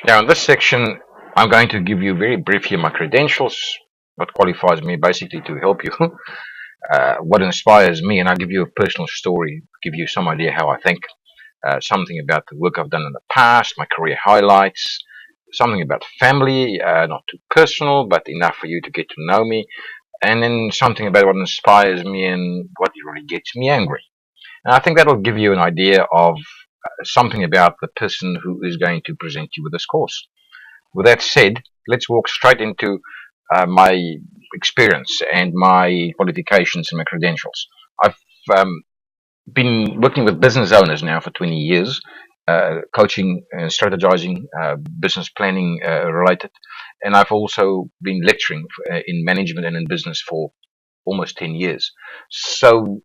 Now, in this section, I'm going to give you very briefly my credentials, what qualifies me basically to help you, what inspires me, and I'll give you a personal story, give you some idea how I think, something about the work I've done in the past, my career highlights, something about family, not too personal, but enough for you to get to know me, and then something about what inspires me and what really gets me angry. And I think that'll give you an idea of something about the person who is going to present you with this course. With that said, let's walk straight into my experience and my qualifications and my credentials. I've been working with business owners now for 20 years, coaching, strategizing, business planning related, and I've also been lecturing in management and in business for almost 10 years. So,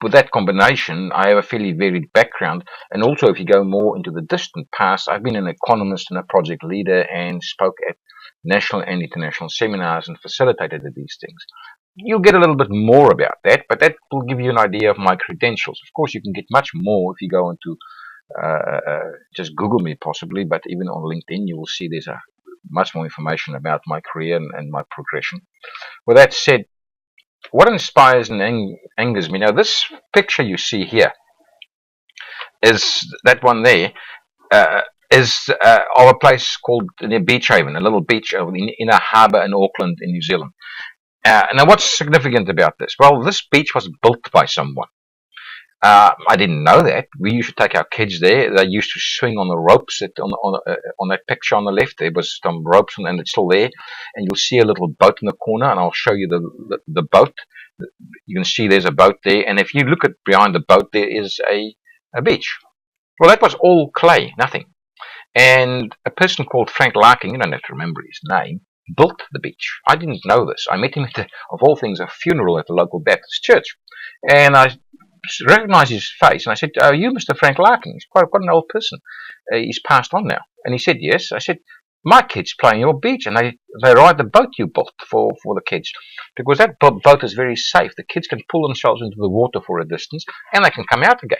with that combination, I have a fairly varied background. And also, if you go more into the distant past, I've been an economist and a project leader and spoke at national and international seminars and facilitated these things. You'll get a little bit more about that, but that will give you an idea of my credentials. Of course, you can get much more if you go into just Google me possibly, but even on LinkedIn, you will see there's much more information about my career and my progression. With that said, what inspires and angers me now, this picture you see here is that one there, uh, is of a place called near Beach Haven, a little beach in a harbour in Auckland in New Zealand. Now, what's significant about this? Well, this beach was built by someone. I didn't know that. We used to take our kids there. They used to swing on the ropes on that picture on the left. There was some ropes, and it's still there. And you'll see a little boat in the corner, and I'll show you the boat. You can see there's a boat there, and if you look at behind the boat, there is a beach. Well, that was all clay, nothing. And a person called Frank Larkin, you don't have to remember his name, built the beach. I didn't know this. I met him at, of all things, a funeral at the local Baptist church. And I recognized his face, and I said, "Oh, you, Mr. Frank Larkin? He's quite an old person. He's passed on now." And he said, "Yes." I said, "My kids play on your beach, and they ride the boat you built for the kids, because that boat is very safe. The kids can pull themselves into the water for a distance, and they can come out again.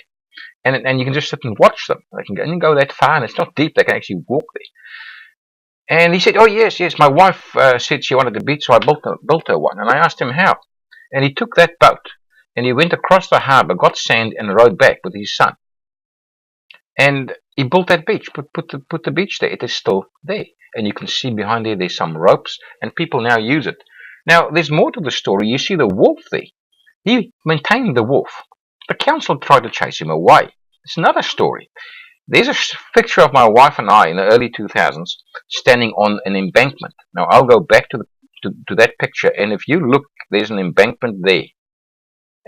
And you can just sit and watch them. They can go that far, and it's not deep. They can actually walk there." And he said, "Oh, yes, yes. My wife said she wanted a beach, so I built her one." And I asked him how. And he took that boat and he went across the harbour, got sand, and rowed back with his son. And he built that beach, put the beach there. It is still there. And you can see behind there, there's some ropes, and people now use it. Now, there's more to the story. You see the wolf there. He maintained the wolf. The council tried to chase him away. It's another story. There's a picture of my wife and I in the early 2000s standing on an embankment. Now, I'll go back to that picture, and if you look, there's an embankment there.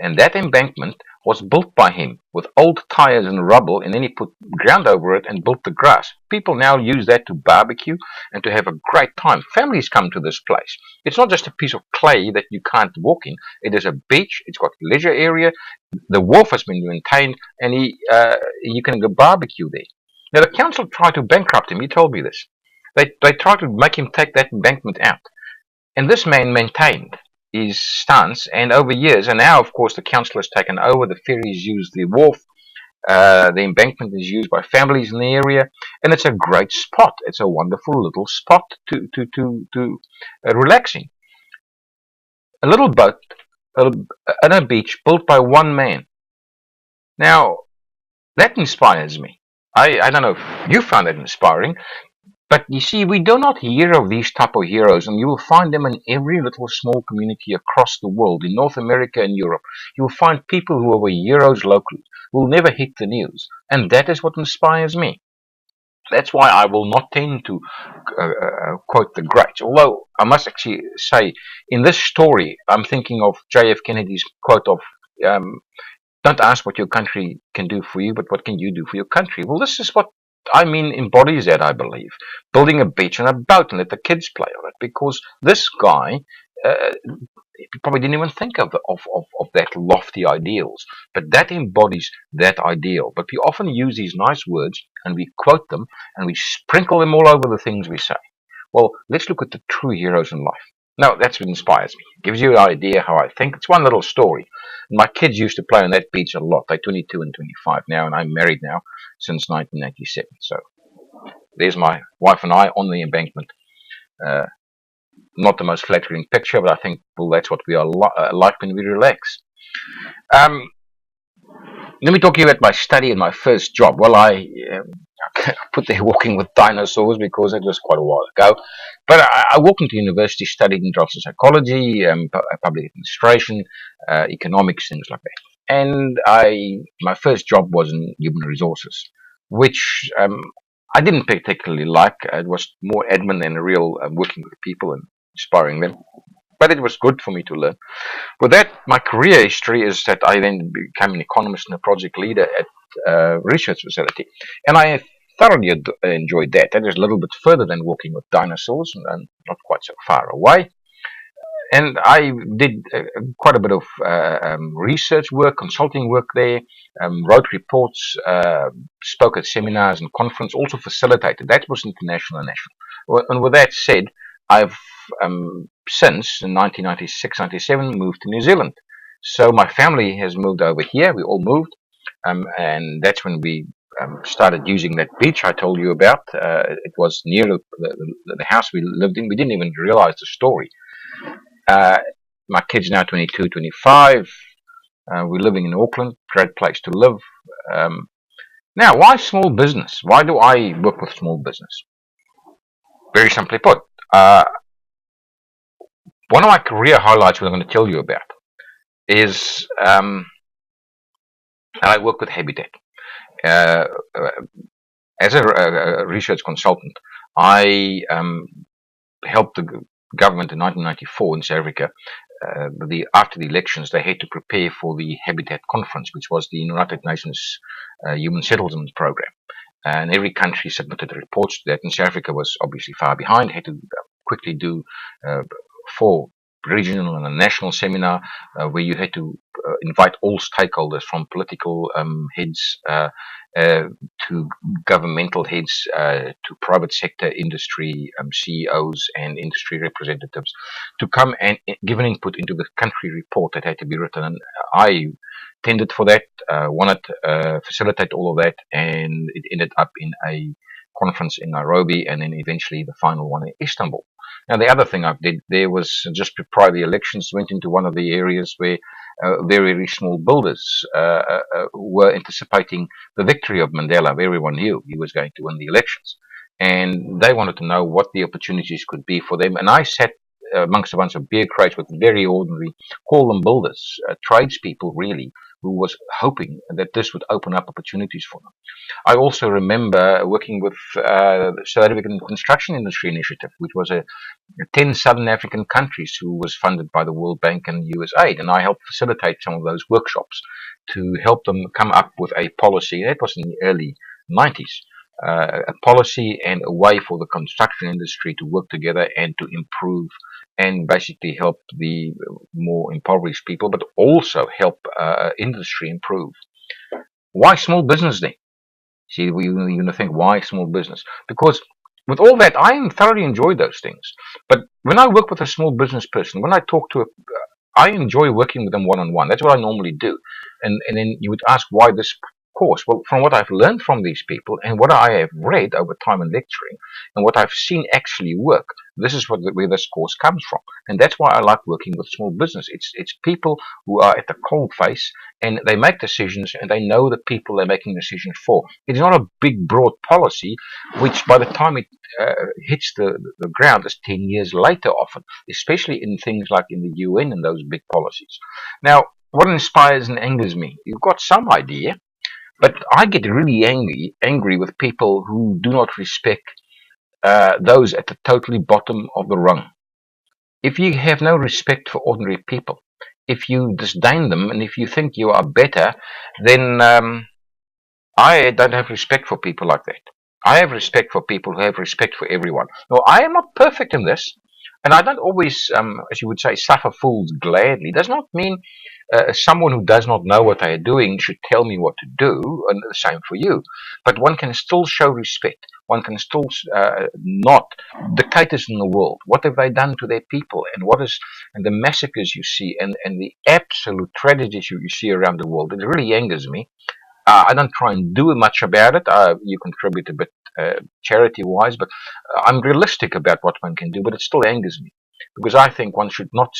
And that embankment was built by him with old tires and rubble, and then he put ground over it and built the grass. People now use that to barbecue and to have a great time. Families come to this place. It's not just a piece of clay that you can't walk in. It is a beach. It's got leisure area. The wharf has been maintained, and you can go barbecue there. Now the council tried to bankrupt him. He told me this. They tried to make him take that embankment out, and this man maintained his stance, and over years, and now of course the council has taken over. The ferries use the wharf. The embankment is used by families in the area, and it's a great spot. It's a wonderful little spot to relaxing. A little boat on a beach built by one man. Now that inspires me. I don't know if you found that inspiring, but you see, we do not hear of these type of heroes, and you will find them in every little small community across the world, in North America and Europe. You will find people who are heroes locally, who will never hit the news, and that is what inspires me. That's why I will not tend to quote the greats. Although I must actually say, in this story, I'm thinking of J.F. Kennedy's quote of, um, "Don't ask what your country can do for you, but what can you do for your country?" Well, this is what I mean embodies that, I believe. Building a beach and a boat and let the kids play on it, because this guy probably didn't even think of that lofty ideals, but that embodies that ideal. But we often use these nice words and we quote them and we sprinkle them all over the things we say. Well, let's look at the true heroes in life. Now, that's what inspires me. It gives you an idea how I think. It's one little story. My kids used to play on that beach a lot. They're 22 and 25 now, and I'm married now since 1987. So There's my wife and I on the embankment. Uh, Not the most flattering picture, but I think, well, that's what we are like when we relax. Um, Let me talk to you about my study and my first job. Well, um, I put there working with dinosaurs because it was quite a while ago. But I walked into university, studied industrial psychology, public administration, economics, things like that. And my first job was in human resources, which I didn't particularly like. It was more admin than real working with people and inspiring them. But it was good for me to learn. With that, my career history is that I then became an economist and a project leader at a research facility. And I thoroughly enjoyed that. That is a little bit further than working with dinosaurs and not quite so far away. And I did quite a bit of research work, consulting work there, wrote reports, spoke at seminars and conference, also facilitated. That was international and national. And with that said, I've since in 1996, 97 moved to New Zealand. So my family has moved over here. We all moved, and that's when we started using that beach I told you about. It was near the house we lived in. We didn't even realize the story. Uh, my kids now 22, 25. We're living in Auckland, great place to live. Um, Now, why small business? Why do I work with small business? Very simply put, one of my career highlights, what I'm going to tell you about, is I work with Habitat. Uh, as a research consultant, I helped the government in 1994 in South Africa. After the elections, they had to prepare for the Habitat Conference, which was the United Nations Human Settlement Program. And every country submitted reports to that. And South Africa was obviously far behind, had to quickly do uh, 4 regional and a national seminar where you had to invite all stakeholders from political heads uh, to governmental heads to private sector industry CEOs and industry representatives to come and give an input into the country report that had to be written. And I tended for that, wanted to facilitate all of that, and it ended up in a conference in Nairobi and then eventually the final one in Istanbul. Now, the other thing I did there was just prior to the elections, went into one of the areas where very, very small builders were anticipating the victory of Mandela. Everyone knew he was going to win the elections. And they wanted to know what the opportunities could be for them. And I sat amongst a bunch of beer crates with very ordinary, call them builders, tradespeople really, who was hoping that this would open up opportunities for them. I also remember working with the South African Construction Industry Initiative, which was a 10 Southern African countries who was funded by the World Bank and USAID. And I helped facilitate some of those workshops to help them come up with a policy. That was in the early 90s. A policy and a way for the construction industry to work together and to improve and basically help the more impoverished people, but also help industry improve. Why small business then? See, you're going to think, why small business? Because with all that, I thoroughly enjoy those things. But when I work with a small business person, when I talk to I enjoy working with them one on one. That's what I normally do. And then you would ask why this course? Well, from what I've learned from these people and what I have read over time in lecturing and what I've seen actually work, this is where this course comes from. And that's why I like working with small business. It's people who are at the cold face and they make decisions and they know the people they're making decisions for. It's not a big, broad policy, which by the time it hits the ground is 10 years later often, especially in things like in the UN and those big policies. Now, what inspires and angers me? You've got some idea, but I get really angry with people who do not respect those at the totally bottom of the rung. If you have no respect for ordinary people, if you disdain them, and if you think you are better, then I don't have respect for people like that. I have respect for people who have respect for everyone. Now, I am not perfect in this, and I don't always, as you would say, suffer fools gladly. It does not mean someone who does not know what they are doing should tell me what to do, and the same for you. But one can still show respect. One can still not. Dictators in the world, what have they done to their people, and what is, and the massacres you see, and the absolute tragedies you see around the world. It really angers me. I don't try and do much about it. You contribute a bit charity-wise, but I'm realistic about what one can do, but it still angers me. Because I think one should not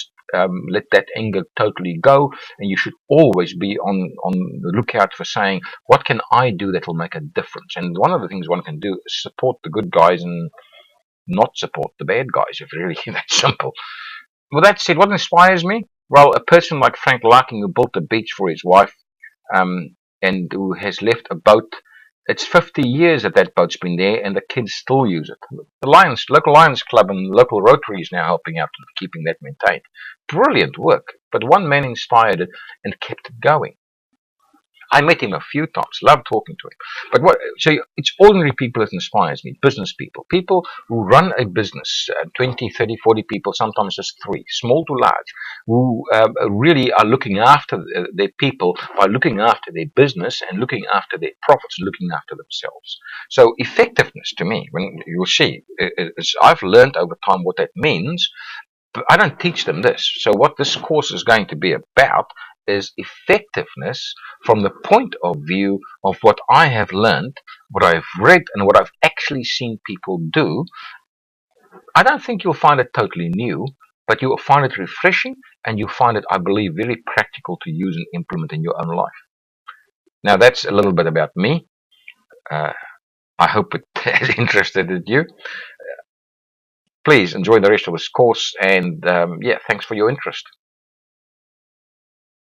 let that anger totally go, and you should always be on the lookout for saying, what can I do that will make a difference? And one of the things one can do is support the good guys and not support the bad guys, if really that simple. With that said, what inspires me? Well, a person like Frank Larkin, who built a beach for his wife, um, and who has left a boat. It's 50 years that that boat's been there, and the kids still use it. The local Lions Club and local Rotary is now helping out with keeping that maintained. Brilliant work, but one man inspired it and kept it going. I met him a few times, loved talking to him. But so it's ordinary people that inspires me, business people, people who run a business, 20, 30, 40 people, sometimes just three, small to large, who really are looking after their people by looking after their business and looking after their profits, looking after themselves. So effectiveness to me, when you'll see, I've learned over time what that means, but I don't teach them this. So what this course is going to be about is effectiveness from the point of view of what I have learned, what I've read, and what I've actually seen people do. I don't think you'll find it totally new, but you'll find it refreshing, and you'll find it, I believe, very practical to use and implement in your own life. Now, that's a little bit about me. Uh, I hope it has interested you. Please enjoy the rest of this course, and yeah, thanks for your interest.